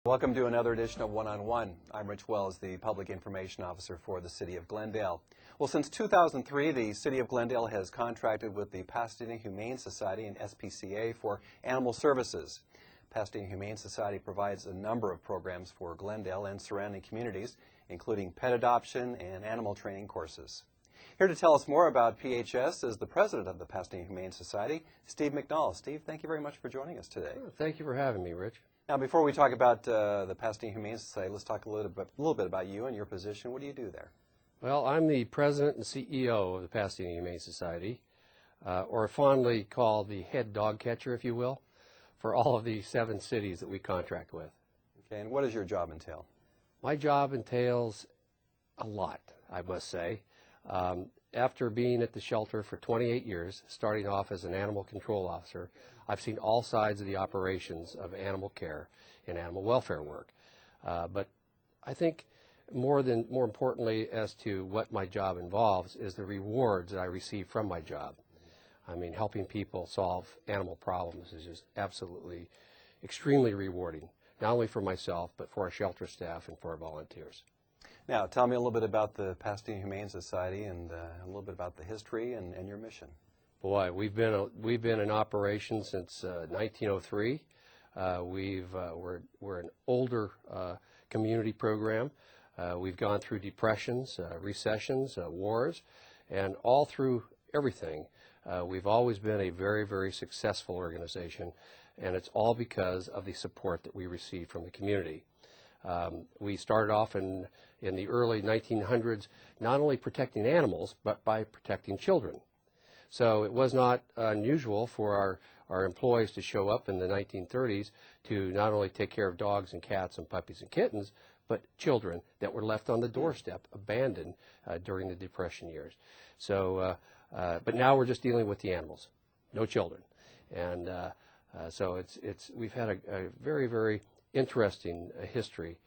Welcome to another edition of One-on-One. I'm Rich Wells, the Public Information Officer for the City of Glendale. Well, since 2003, the City of Glendale has contracted with the Pasadena Humane Society and SPCA for animal services. Pasadena Humane Society provides a number of programs for Glendale and surrounding communities, including pet adoption and animal training courses. Here to tell us more about PHS is the president of the Pasadena Humane Society, Steve McNall. Steve, thank you very much for joining us today. Thank you for having me, Rich. Now, before we talk about the Pasadena Humane Society, let's talk a little bit about you and your position. What do you do there? Well, I'm the president and CEO of the Pasadena Humane Society, or fondly called the head dog catcher, if you will, for all of the 7 cities that we contract with. Okay, and what does your job entail? My job entails a lot, I must say. After being at the shelter for 28 years, starting off as an animal control officer, I've seen all sides of the operations of animal care and animal welfare work. But I think more importantly as to what my job involves is the rewards that I receive from my job. I mean, helping people solve animal problems is just absolutely extremely rewarding, not only for myself, but for our shelter staff and for our volunteers. Now, tell me a little bit about the Pasadena Humane Society and a little bit about the history and your mission. Boy, we've been in operation since 1903. We're an older community program. We've gone through depressions, recessions, wars, and all through everything. We've always been a very, very successful organization, and it's all because of the support that we receive from the community. We started off in the early 1900s, not only protecting animals, but by protecting children. So it was not unusual for our employees to show up in the 1930s to not only take care of dogs and cats and puppies and kittens, but children that were left on the doorstep, abandoned during the Depression years. So, but now we're just dealing with the animals, no children. And so we've had a very, very interesting history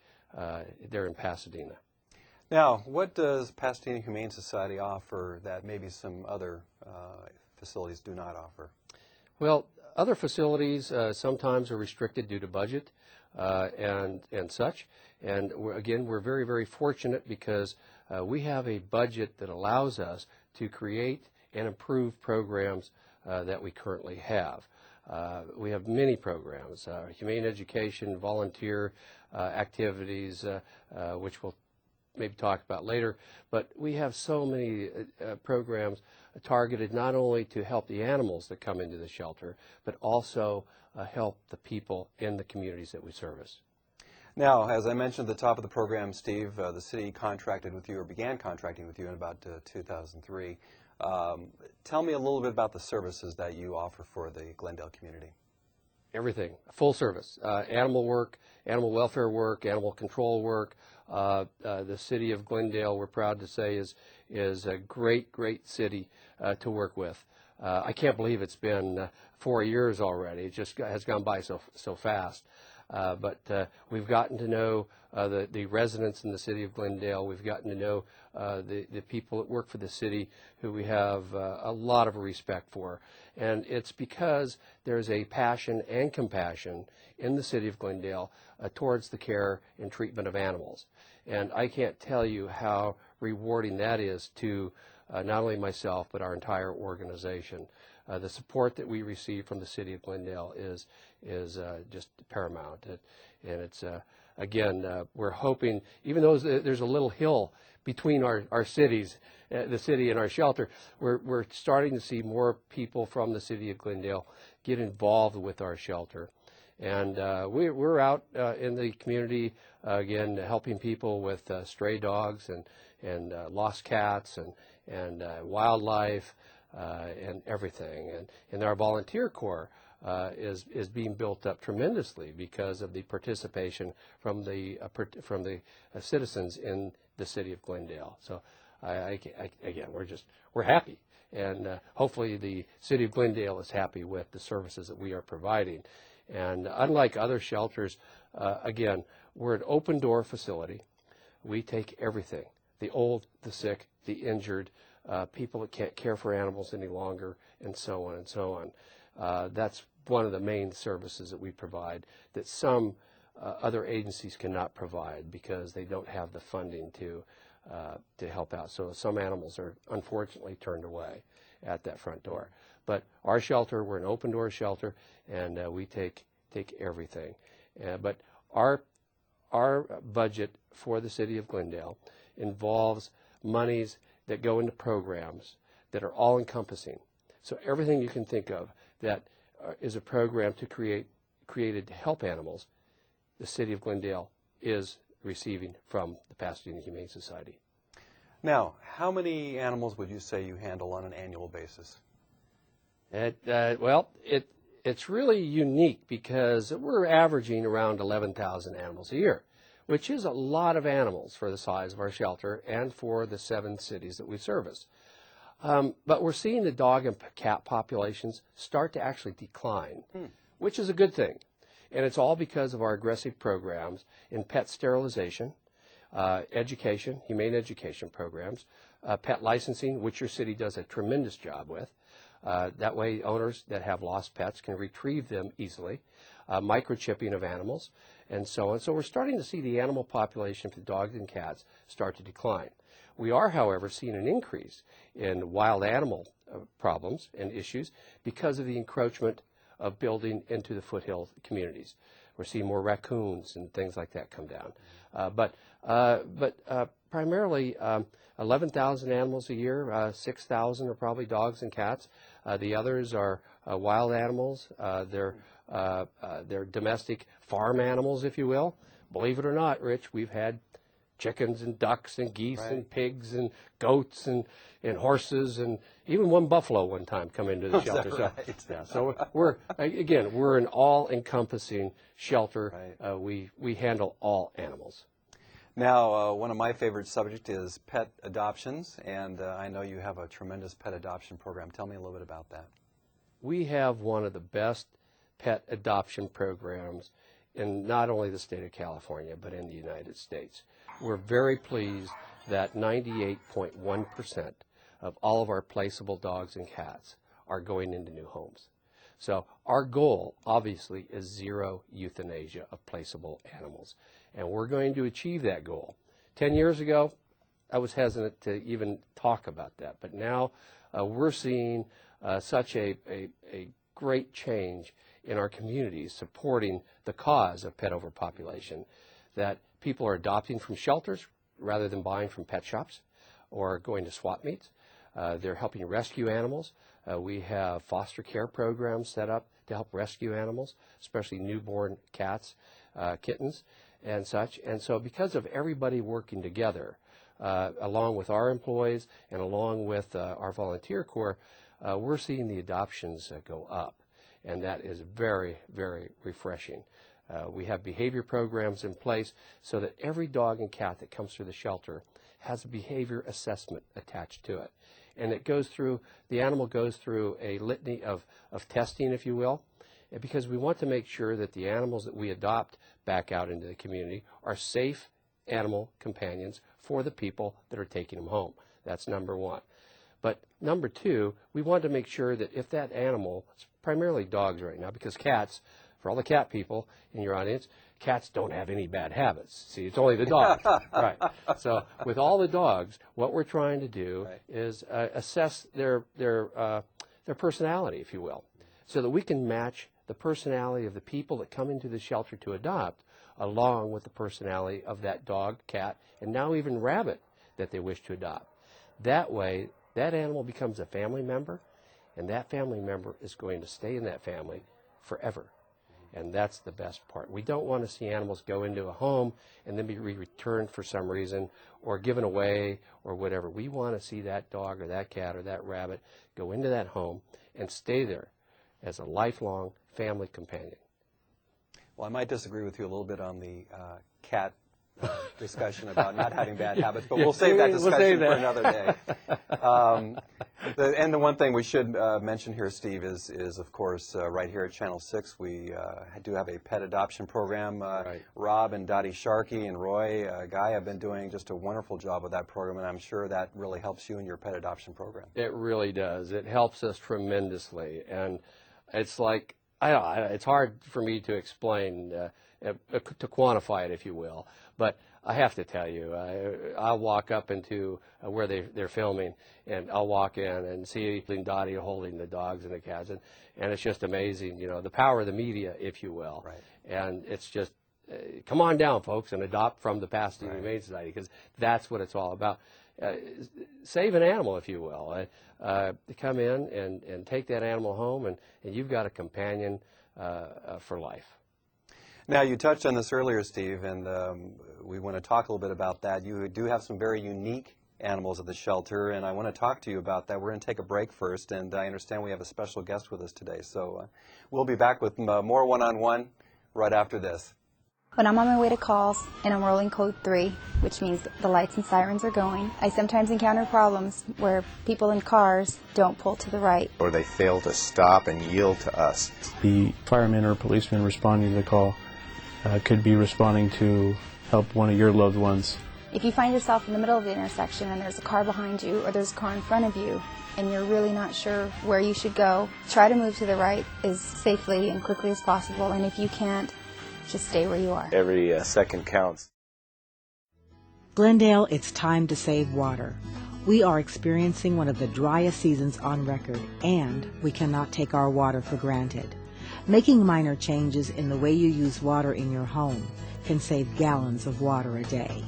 there in Pasadena. Now, what does Pasadena Humane Society offer that maybe some other facilities do not offer? Well, other facilities sometimes are restricted due to budget and such. And we're very, very fortunate because we have a budget that allows us to create and improve programs that we currently have. We have many programs, humane education, volunteer activities, which we'll maybe talk about later, but we have so many programs targeted not only to help the animals that come into the shelter, but also help the people in the communities that we service. Now, as I mentioned at the top of the program, Steve, the city contracted with you or began contracting with you in about 2003. Tell me a little bit about the services that you offer for the Glendale community. Everything, full service, animal work, animal welfare work, animal control work. The city of Glendale, we're proud to say, is a great, great city to work with. I can't believe it's been 4 years already. It just has gone by so fast. But we've gotten to know the residents in the city of Glendale. We've gotten to know the people that work for the city, who we have a lot of respect for. And it's because there's a passion and compassion in the city of Glendale towards the care and treatment of animals. And I can't tell you how rewarding that is to not only myself, but our entire organization. The support that we receive from the city of Glendale is just paramount. And it's, again, we're hoping, even though there's a little hill between our cities, the city and our shelter, we're starting to see more people from the city of Glendale get involved with our shelter. And we're out in the community, again, helping people with stray dogs and lost cats and wildlife and everything. And our volunteer corps is being built up tremendously because of the participation from the citizens in the city of Glendale. So again, we're happy, and hopefully the city of Glendale is happy with the services that we are providing. And unlike other shelters, again, we're an open door facility. We take everything: the old, the sick, the injured, people that can't care for animals any longer, and so on and so on. That's one of the main services that we provide that some other agencies cannot provide because they don't have the funding to help out. So some animals are unfortunately turned away at that front door. But our shelter, we're an open door shelter, and we take everything. But our budget for the city of Glendale involves monies that go into programs that are all encompassing. So everything you can think of that is a program created to help animals, the city of Glendale is receiving from the Pasadena Humane Society. Now, how many animals would you say you handle on an annual basis? It's really unique because we're averaging around 11,000 animals a year, which is a lot of animals for the size of our shelter and for the 7 cities that we service. But we're seeing the dog and cat populations start to actually decline, which is a good thing. And it's all because of our aggressive programs in pet sterilization, education, humane education programs, pet licensing, which your city does a tremendous job with. That way owners that have lost pets can retrieve them easily, microchipping of animals, and so on. So we're starting to see the animal population for dogs and cats start to decline. We are, however, seeing an increase in wild animal problems and issues because of the encroachment of building into the foothill communities. We're seeing more raccoons and things like that come down. But primarily 11,000 animals a year, 6,000 are probably dogs and cats. The others are wild animals. They're domestic farm animals, if you will. Believe it or not, Rich, we've had chickens and ducks and geese and pigs and goats and horses and even one buffalo one time come into the shelter. So we're an all-encompassing shelter. We handle all animals. Now, one of my favorite subjects is pet adoptions, and I know you have a tremendous pet adoption program. Tell me a little bit about that. We have one of the best pet adoption programs in not only the state of California, but in the United States. We're very pleased that 98.1% of all of our placeable dogs and cats are going into new homes. So our goal, obviously, is zero euthanasia of placeable animals. And we're going to achieve that goal. 10 years ago, I was hesitant to even talk about that. But now we're seeing such a great change in our communities supporting the cause of pet overpopulation that people are adopting from shelters rather than buying from pet shops or going to swap meets. They're helping rescue animals. We have foster care programs set up to help rescue animals, especially newborn cats, kittens, and such. And so because of everybody working together, along with our employees and along with our volunteer corps, we're seeing the adoptions go up. And that is very, very refreshing. We have behavior programs in place so that every dog and cat that comes through the shelter has a behavior assessment attached to it. And it goes through, the animal goes through a litany of testing, if you will, because we want to make sure that the animals that we adopt back out into the community are safe animal companions for the people that are taking them home. That's number one. But number two, we want to make sure that if that animal, it's primarily dogs right now, because cats, for all the cat people in your audience, cats don't have any bad habits. See, it's only the dogs. Right. So with all the dogs, what we're trying to do is assess their personality, if you will, so that we can match the personality of the people that come into the shelter to adopt along with the personality of that dog, cat, and now even rabbit that they wish to adopt. That way, that animal becomes a family member, and that family member is going to stay in that family forever. And that's the best part. We don't want to see animals go into a home and then be returned for some reason or given away or whatever. We want to see that dog or that cat or that rabbit go into that home and stay there as a lifelong family companion. Well, I might disagree with you a little bit on the cat discussion about not having bad habits, but we'll save that discussion for another day. And the one thing we should mention here, Steve, is of course right here at Channel 6 we do have a pet adoption program. Rob and Dottie Sharkey and Roy Guy have been doing just a wonderful job with that program, and I'm sure that really helps you in your pet adoption program. It really does. It helps us tremendously, and it's like It's hard for me to explain, to quantify it, if you will. But I have to tell you, I'll walk up into where they're filming, and I'll walk in and see Dottie holding the dogs and the cats, and it's just amazing, the power of the media, if you will. Right. And it's just, come on down, folks, and adopt from the Pasadena Right. Humane Society, because that's what it's all about. Save an animal, if you will. Come in and take that animal home, and you've got a companion for life. Now, you touched on this earlier, Steve, and we want to talk a little bit about that. You do have some very unique animals at the shelter, and I want to talk to you about that. We're going to take a break first, and I understand we have a special guest with us today. So we'll be back with more one-on-one right after this. When I'm on my way to calls and I'm rolling code 3, which means the lights and sirens are going, I sometimes encounter problems where people in cars don't pull to the right. Or they fail to stop and yield to us. The fireman or policeman responding to the call could be responding to help one of your loved ones. If you find yourself in the middle of the intersection and there's a car behind you or there's a car in front of you and you're really not sure where you should go, try to move to the right as safely and quickly as possible, and if you can't, just stay where you are. Every second counts. Glendale, it's time to save water. We are experiencing one of the driest seasons on record, and we cannot take our water for granted. Making minor changes in the way you use water in your home can save gallons of water a day.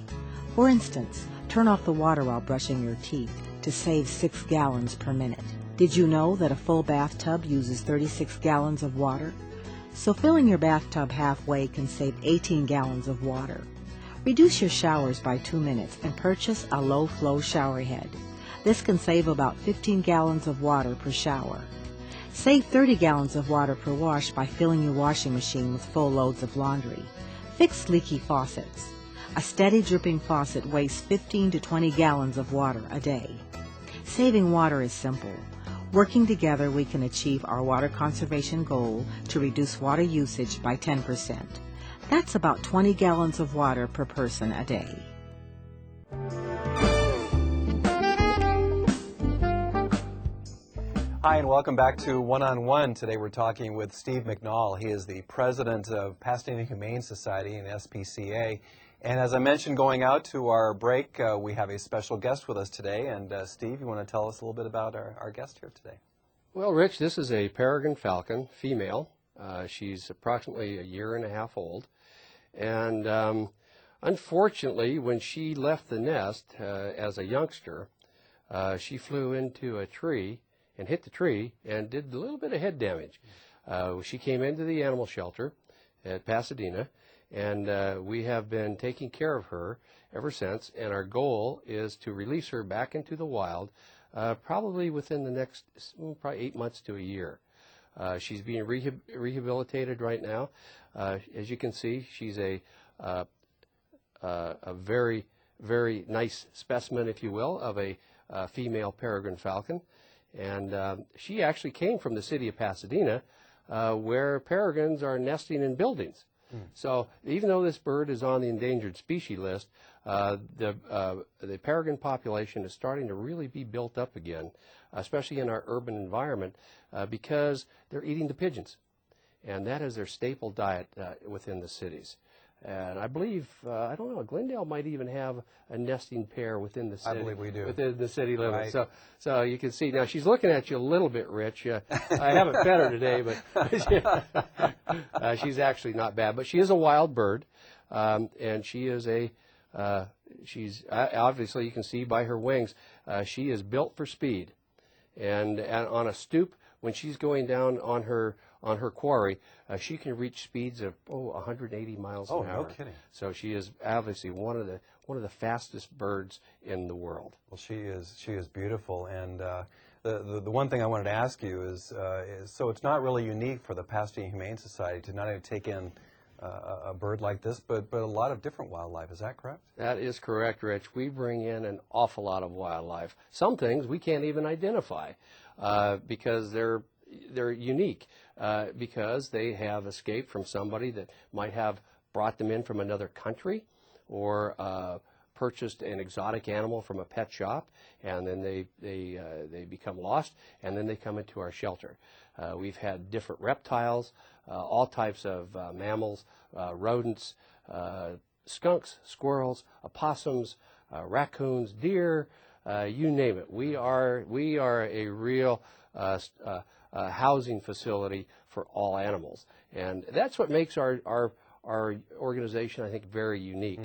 For instance, turn off the water while brushing your teeth to save 6 gallons per minute. Did you know that a full bathtub uses 36 gallons of water? So filling your bathtub halfway can save 18 gallons of water. Reduce your showers by 2 minutes and purchase a low-flow shower head. This can save about 15 gallons of water per shower. Save 30 gallons of water per wash by filling your washing machine with full loads of laundry. Fix leaky faucets. A steady dripping faucet wastes 15 to 20 gallons of water a day. Saving water is simple. Working together, we can achieve our water conservation goal to reduce water usage by 10%. That's about 20 gallons of water per person a day. Hi, and welcome back to One-on-One. Today we're talking with Steve McNall. He is the president of Pasadena Humane Society and SPCA. And as I mentioned going out to our break, we have a special guest with us today. And Steve, you want to tell us a little bit about our guest here today? Well, Rich, this is a peregrine falcon, female. She's approximately 1.5 years old. And unfortunately, when she left the nest as a youngster, she flew into a tree and hit the tree and did a little bit of head damage. She came into the animal shelter at Pasadena, and we have been taking care of her ever since, and our goal is to release her back into the wild probably within the next probably 8 months to a year. She's being rehabilitated right now. As you can see, she's a very, very nice specimen, if you will, of a female peregrine falcon. And she actually came from the city of Pasadena, where peregrines are nesting in buildings. So even though this bird is on the endangered species list, the peregrine population is starting to really be built up again, especially in our urban environment, because they're eating the pigeons. And that is their staple diet within the cities. And I believe, I don't know, Glendale might even have a nesting pair within the city. I believe we do. Within the city limits. Right. So you can see, now she's looking at you a little bit, Rich. I haven't fed her today, but she's actually not bad. But she is a wild bird, and she is she's obviously, you can see by her wings, she is built for speed. And on a stoop, when she's going down on her quarry, she can reach speeds of 180 miles an hour. Oh, no kidding. So she is obviously one of the fastest birds in the world. Well, she is beautiful. And the one thing I wanted to ask you is so it's not really unique for the Pasadena Humane Society to not only take in a bird like this, but a lot of different wildlife. Is that correct? That is correct, Rich. We bring in an awful lot of wildlife. Some things we can't even identify because they're unique, because they have escaped from somebody that might have brought them in from another country, or purchased an exotic animal from a pet shop, and then they become lost, and then they come into our shelter. We've had different reptiles, all types of mammals, rodents, skunks, squirrels, opossums, raccoons, deer, you name it. We are a real housing facility for all animals, and that's what makes our organization, I think, very unique.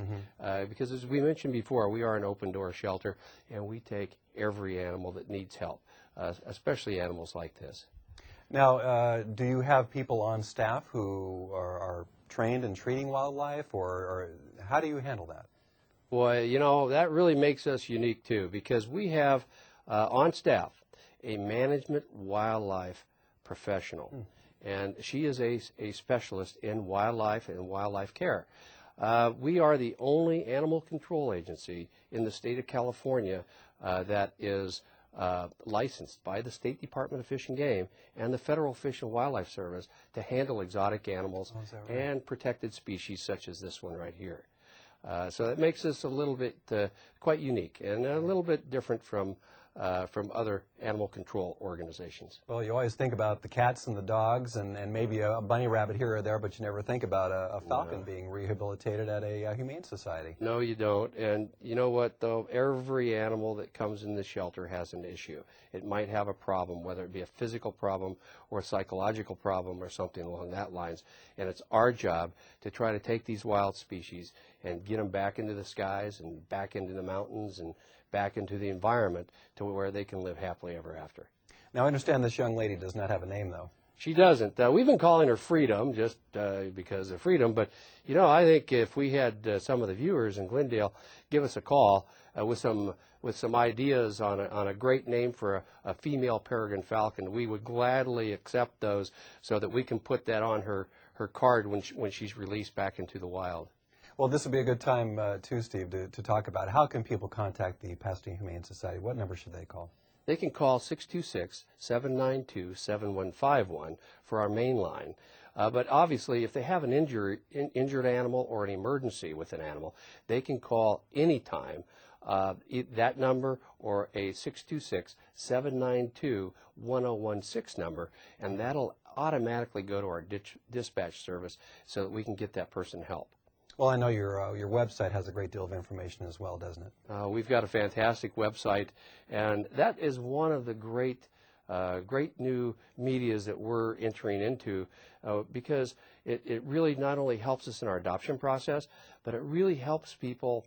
Because as we mentioned before, we are an open door shelter, and we take every animal that needs help, especially animals like this. Now, do you have people on staff who are trained in treating wildlife, or how do you handle that? Boy, you know, that really makes us unique too, because we have on staff a management wildlife professional, and she is a specialist in wildlife and wildlife care. We are the only animal control agency in the state of California that is licensed by the State Department of Fish and Game and the Federal Fish and Wildlife Service to handle exotic animals and protected species such as this one right here. So that makes us a little bit quite unique and a little bit different from other animal control organizations. Well, you always think about the cats and the dogs and maybe a bunny rabbit here or there, but you never think about a falcon being rehabilitated at a humane society. No, you don't. And you know what, though? Every animal that comes in the shelter has an issue. It might have a problem, whether it be a physical problem or a psychological problem or something along that lines. And it's our job to try to take these wild species and get them back into the skies and back into the mountains and back into the environment to where they can live happily ever after. Now, I understand this young lady does not have a name, though. She doesn't. We've been calling her Freedom just because of freedom, but, you know, I think if we had some of the viewers in Glendale give us a call with some ideas on a great name for a female peregrine falcon, we would gladly accept those so that we can put that on her card when she's released back into the wild. Well, this would be a good time, too, Steve, to talk about how can people contact the Pasadena Humane Society. What number should they call? They can call 626-792-7151 for our main line. But obviously, if they have an injured animal or an emergency with an animal, they can call anytime that number or a 626-792-1016 number, and that'll automatically go to our dispatch service so that we can get that person help. Well, I know your website has a great deal of information as well, doesn't it? We've got a fantastic website, and that is one of the great new medias that we're entering into because it really not only helps us in our adoption process, but it really helps people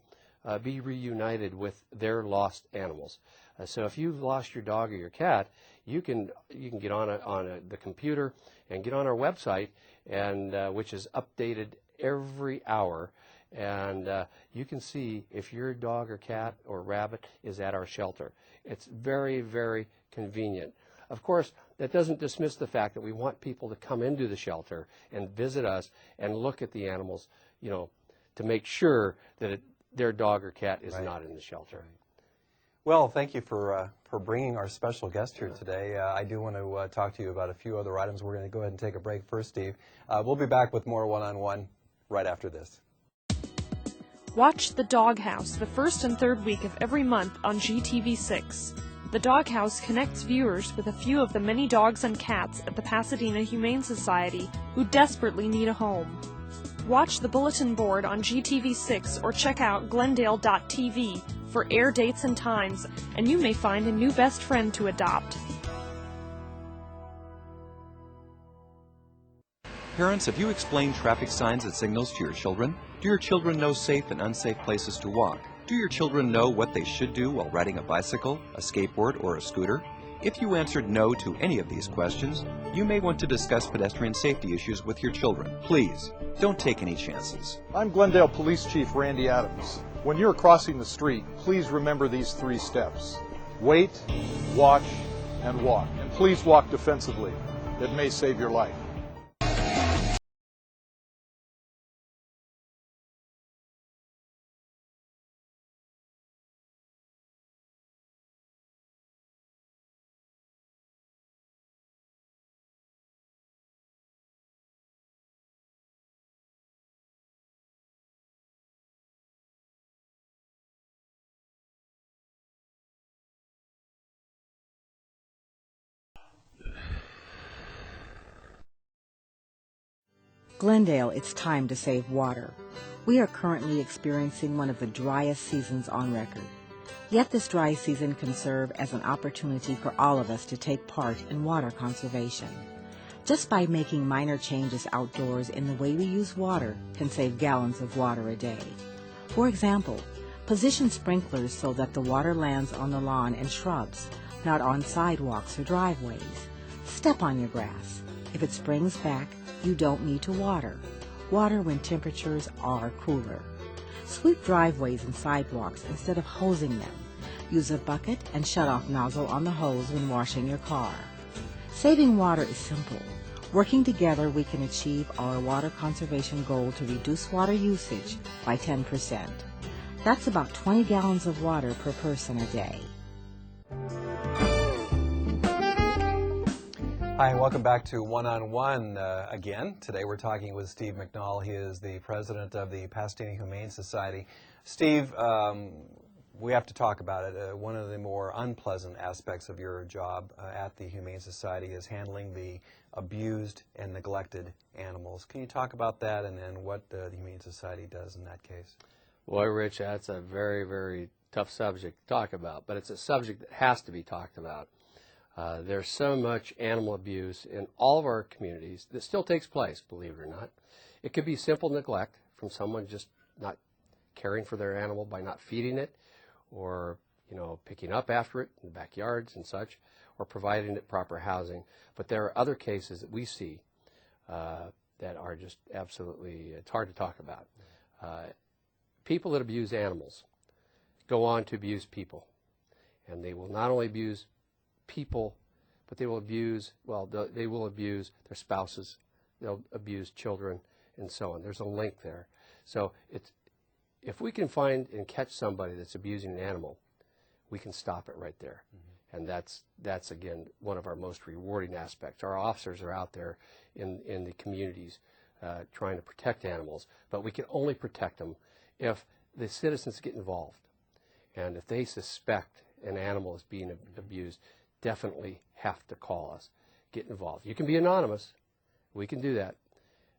be reunited with their lost animals. So if you've lost your dog or your cat, you can get on the computer and get on our website, and which is updated every hour, and you can see if your dog or cat or rabbit is at our shelter. It's very, very convenient. Of course, that doesn't dismiss the fact that we want people to come into the shelter and visit us and look at the animals, you know, to make sure that their dog or cat is not in the shelter. Well, thank you for bringing our special guest here today. I do want to talk to you about a few other items. We're going to go ahead and take a break first, Steve. We'll be back with more one-on-one right after this. Watch The Doghouse the first and third week of every month on GTV6. The Doghouse connects viewers with a few of the many dogs and cats at the Pasadena Humane Society who desperately need a home. Watch the bulletin board on GTV6 or check out Glendale.tv for air dates and times, and you may find a new best friend to adopt. Parents, have you explained traffic signs and signals to your children? Do your children know safe and unsafe places to walk? Do your children know what they should do while riding a bicycle, a skateboard, or a scooter? If you answered no to any of these questions, you may want to discuss pedestrian safety issues with your children. Please, don't take any chances. I'm Glendale Police Chief Randy Adams. When you're crossing the street, please remember these 3 steps. Wait, watch, and walk. And please walk defensively. It may save your life. Glendale, it's time to save water. We are currently experiencing one of the driest seasons on record. Yet this dry season can serve as an opportunity for all of us to take part in water conservation. Just by making minor changes outdoors in the way we use water can save gallons of water a day. For example, position sprinklers so that the water lands on the lawn and shrubs, not on sidewalks or driveways. Step on your grass. If it springs back, you don't need to water. Water when temperatures are cooler. Sweep driveways and sidewalks instead of hosing them. Use a bucket and shut-off nozzle on the hose when washing your car. Saving water is simple. Working together, we can achieve our water conservation goal to reduce water usage by 10%. That's about 20 gallons of water per person a day. Hi, and welcome back to One-on-One again. Today we're talking with Steve McNall. He is the president of the Pasadena Humane Society. Steve, we have to talk about it. One of the more unpleasant aspects of your job at the Humane Society is handling the abused and neglected animals. Can you talk about that and what the Humane Society does in that case? Boy, Rich, that's a very, very tough subject to talk about, but it's a subject that has to be talked about. There's so much animal abuse in all of our communities that still takes place, believe it or not. It could be simple neglect from someone just not caring for their animal by not feeding it, or picking up after it in the backyards and such, or providing it proper housing. But there are other cases that we see that are just absolutely, it's hard to talk about. People that abuse animals go on to abuse people, and they will not only abuse people, but they will abuse their spouses, they'll abuse children, and so on. There's a link there. So if we can find and catch somebody that's abusing an animal, we can stop it right there. Mm-hmm. And that's again one of our most rewarding aspects. Our officers are out there in the communities trying to protect animals, but we can only protect them if the citizens get involved. And if they suspect an animal is being abused, definitely have to call us, get involved. You can be anonymous, we can do that,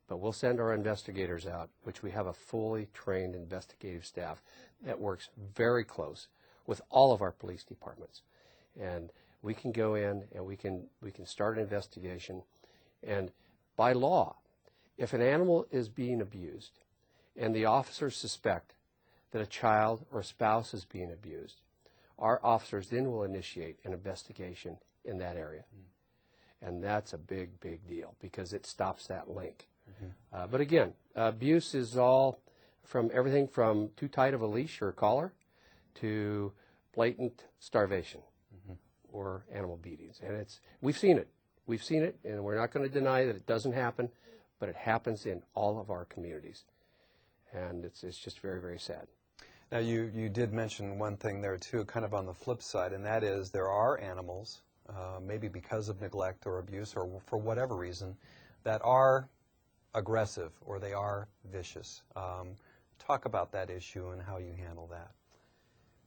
but we'll send our investigators out, which we have a fully trained investigative staff that works very close with all of our police departments. And we can go in and we can start an investigation. And by law, if an animal is being abused and the officers suspect that a child or a spouse is being abused, our officers then will initiate an investigation in that area. And that's a big, big deal because it stops that link. Mm-hmm. But again, abuse is all from everything from too tight of a leash or a collar to blatant starvation or animal beatings. And we've seen it. We've seen it, and we're not going to deny that it doesn't happen, but it happens in all of our communities. And it's just very, very sad. Now, you did mention one thing there, too, kind of on the flip side, and that is there are animals, maybe because of neglect or abuse or for whatever reason, that are aggressive or they are vicious. Talk about that issue and how you handle that.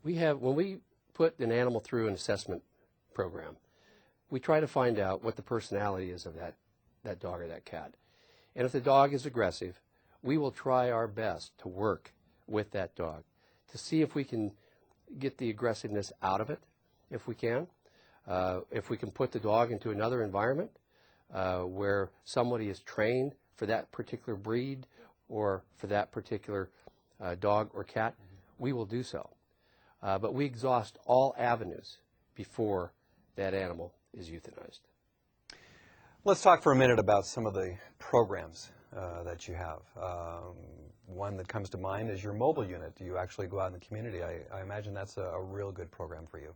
When we put an animal through an assessment program, we try to find out what the personality is of that dog or that cat. And if the dog is aggressive, we will try our best to work with that dog to see if we can get the aggressiveness out of it, if we can. If we can put the dog into another environment where somebody is trained for that particular breed or for that particular dog or cat, we will do so. But we exhaust all avenues before that animal is euthanized. Let's talk for a minute about some of the programs that you have. One that comes to mind is your mobile unit. You actually go out in the community. I imagine that's a real good program for you.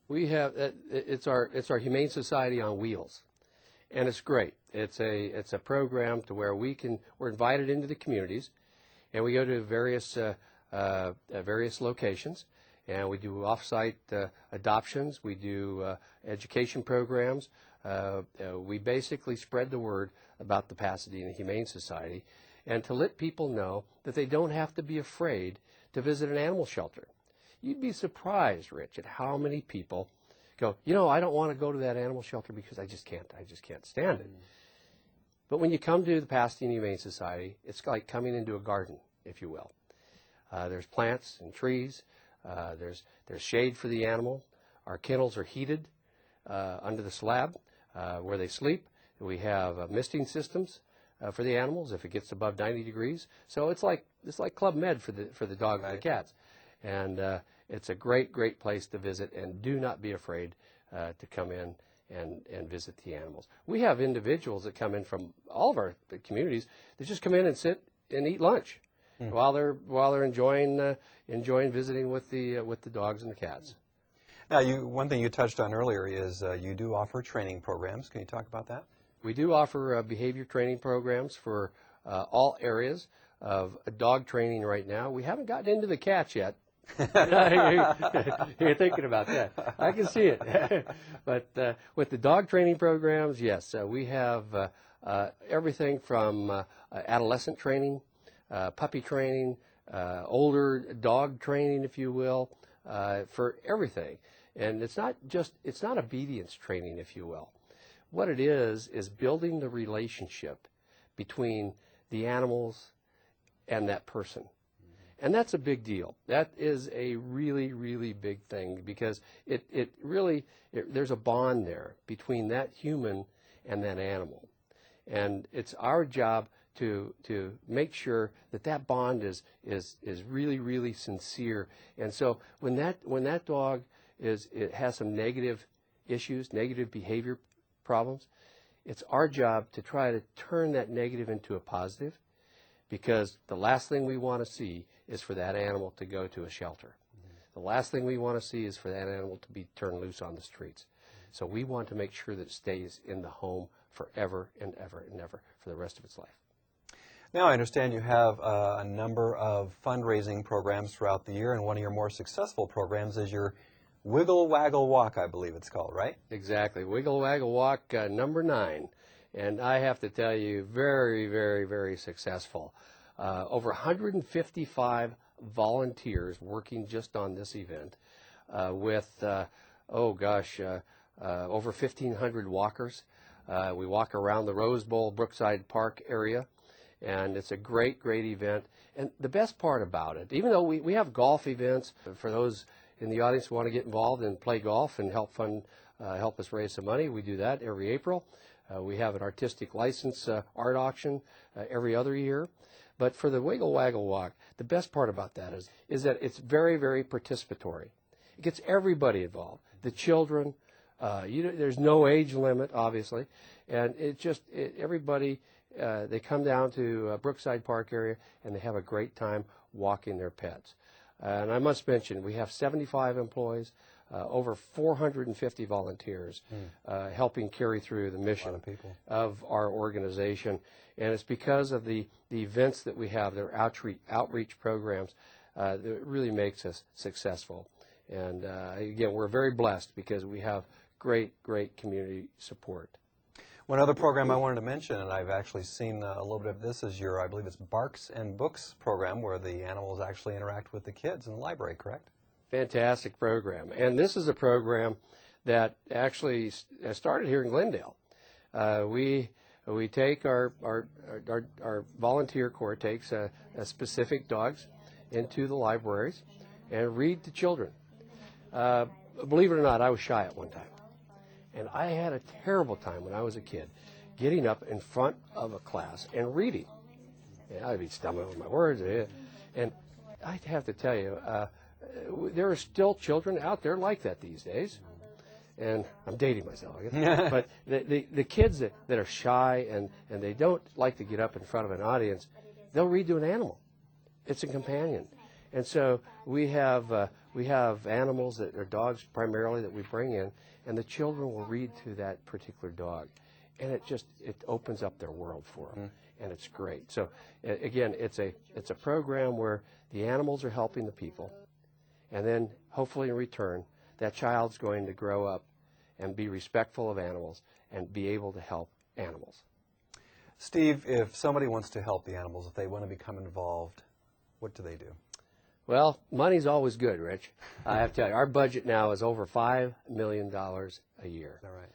We have it's our Humane Society on wheels, and it's great. It's a program to where we're invited into the communities, and we go to various locations, and we do off-site adoptions. We do education programs. We basically spread the word about the Pasadena Humane Society, and to let people know that they don't have to be afraid to visit an animal shelter. You'd be surprised, Rich, at how many people go, I don't want to go to that animal shelter because I just can't stand it. But when you come to the Pasadena Humane Society, it's like coming into a garden, if you will. There's plants and trees. There's shade for the animal. Our kennels are heated under the slab where they sleep. We have misting systems for the animals if it gets above 90 degrees. So it's like Club Med for the dogs and the cats. And it's a great place to visit, and do not be afraid to come in and visit the animals. We have individuals that come in from all of our communities that just come in and sit and eat lunch while they're enjoying visiting with the dogs and the cats. Now, one thing you touched on earlier is you do offer training programs. Can you talk about that? We do offer behavior training programs for all areas of dog training right now. We haven't gotten into the cats yet. You're thinking about that. I can see it. But with the dog training programs, yes, we have everything from adolescent training, puppy training, older dog training, if you will, for everything. And it's not obedience training, if you will. What it is building the relationship between the animals and that person. And that's a big deal. That is a really big thing, because there's a bond there between that human and that animal. And it's our job to make sure that bond is really sincere. And so when that dog has some negative issues, negative behavior problems, it's our job to try to turn that negative into a positive, because the last thing we want to see is for that animal to go to a shelter. The last thing we want to see is for that animal to be turned loose on the streets. So we want to make sure that it stays in the home forever and ever and ever for the rest of its life. Now, I understand you have a number of fundraising programs throughout the year, and one of your more successful programs is your Wiggle Waggle Walk, I believe it's called, right? Exactly. Wiggle Waggle Walk number 9. And I have to tell you, very successful. Over 155 volunteers working just on this event with, over 1,500 walkers. We walk around the Rose Bowl, Brookside Park area, and it's a great event. And the best part about it, even though we have golf events for those in the audience who want to get involved and play golf and help us raise some money, we do that every April. We have an artistic license art auction every other year. But for the Wiggle Waggle Walk, the best part about that is that it's very participatory. It gets everybody involved. The children, there's no age limit, obviously, and everybody, they come down to Brookside Park area and they have a great time walking their pets. And I must mention, we have 75 employees, over 450 volunteers helping carry through the mission of our organization. And it's because of the events that we have, their outreach programs, that really makes us successful. And again, we're very blessed because we have great community support. One other program I wanted to mention, and I've actually seen a little bit of this, is your, I believe it's Barks and Books program, where the animals actually interact with the kids in the library, correct? Fantastic program. And this is a program that actually started here in Glendale. We take our volunteer corps takes specific dogs into the libraries and read to children. Believe it or not, I was shy at one time. And I had a terrible time when I was a kid getting up in front of a class and reading. And I'd be stumbling over my words. And I have to tell you, there are still children out there like that these days. And I'm dating myself, I guess. But the kids that are shy and they don't like to get up in front of an audience, they'll read to an animal. It's a companion. And so we have animals that are dogs primarily that we bring in, and the children will read to that particular dog. And it opens up their world for them. And it's great. So again, it's a program where the animals are helping the people. And then, hopefully in return, that child's going to grow up and be respectful of animals and be able to help animals. Steve, if somebody wants to help the animals, if they want to become involved, what do they do? Well, money's always good, Rich. I have to tell you, our budget now is over $5 million a year. All right.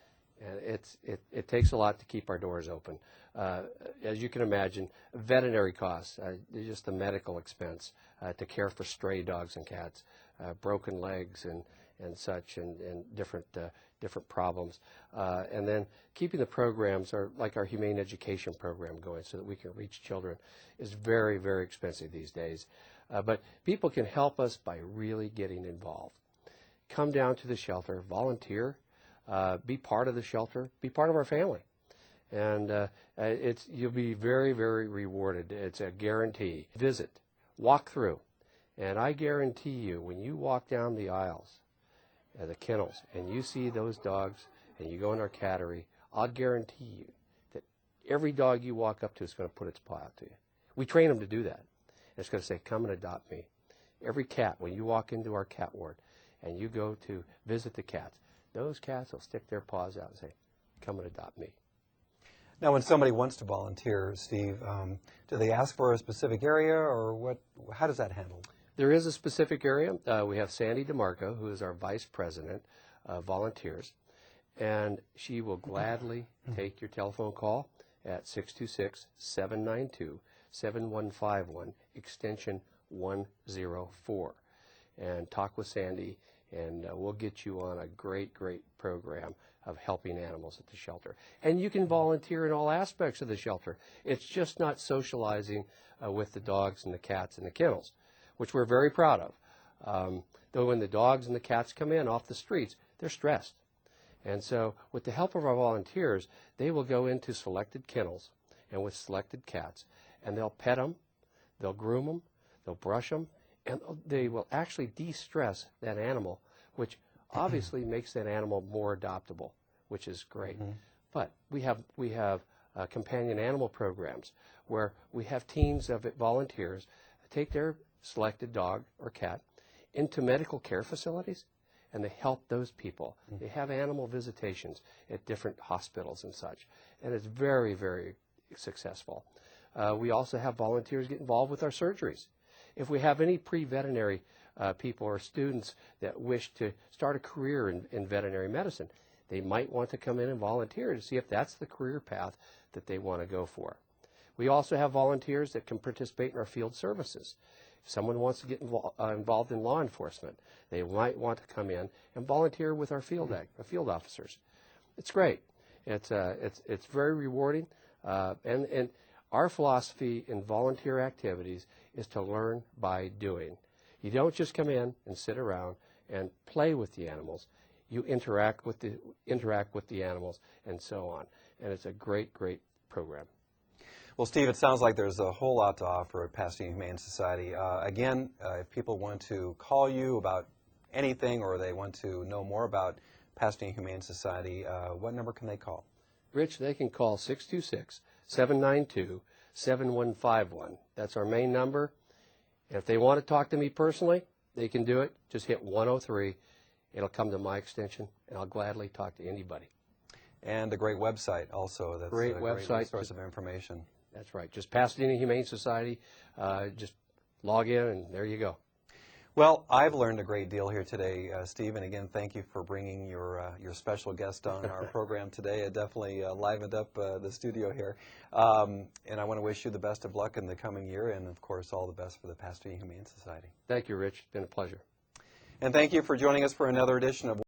And it takes a lot to keep our doors open. As you can imagine, veterinary costs, just the medical expense to care for stray dogs and cats, broken legs and such, and different problems. And then keeping the programs, like our humane education program, going so that we can reach children is very, very expensive these days. But people can help us by really getting involved. Come down to the shelter, volunteer, be part of the shelter, be part of our family. And you'll be very, very rewarded. It's a guarantee. Visit, walk through, and I guarantee you, when you walk down the aisles, the kennels, and you see those dogs, and you go in our cattery, I'll guarantee you that every dog you walk up to is going to put its paw out to you. We train them to do that. It's going to say, come and adopt me. Every cat, when you walk into our cat ward and you go to visit the cats, those cats will stick their paws out and say, come and adopt me. Now, when somebody wants to volunteer, Steve, do they ask for a specific area, or what? How does that handle? There is a specific area. We have Sandy DeMarco, who is our vice president of volunteers, and she will gladly take your telephone call at 626-792-7151, extension 104, and talk with Sandy, and we'll get you on a great, great program of helping animals at the shelter. And you can volunteer in all aspects of the shelter. It's just not socializing with the dogs and the cats and the kennels, which we're very proud of. Though when the dogs and the cats come in off the streets, they're stressed. And so with the help of our volunteers, they will go into selected kennels and with selected cats, and they'll pet them, they'll groom them, they'll brush them, and they will actually de-stress that animal, which obviously makes that animal more adoptable, which is great. But we have companion animal programs where we have teams of volunteers take their selected dog or cat into medical care facilities, and they help those people. They have animal visitations at different hospitals and such, and it's very, very successful. We also have volunteers get involved with our surgeries. If we have any pre-veterinary people or students that wish to start a career in veterinary medicine, they might want to come in and volunteer to see if that's the career path that they want to go for. We also have volunteers that can participate in our field services. If someone wants to get involved in law enforcement, they might want to come in and volunteer with our field officers. It's great. It's very rewarding, and our philosophy in volunteer activities is to learn by doing. You don't just come in and sit around and play with the animals. You interact with the animals and so on. And it's a great, great program. Well, Steve, it sounds like there's a whole lot to offer at Pasadena Humane Society. Again, if people want to call you about anything or they want to know more about Pasadena Humane Society, what number can they call? Rich, they can call 626-792-7151. That's our main number. And if they want to talk to me personally, they can do it. Just hit 103. It'll come to my extension, and I'll gladly talk to anybody. And a great website also. That's great a website. Great source of information. That's right. Just Pasadena Humane Society. Just log in, and there you go. Well, I've learned a great deal here today, Steve, and again, thank you for bringing your special guest on our program today. It definitely livened up the studio here. And I want to wish you the best of luck in the coming year, and of course, all the best for the Pasadena Humane Society. Thank you, Rich. It's been a pleasure. And thank you for joining us for another edition of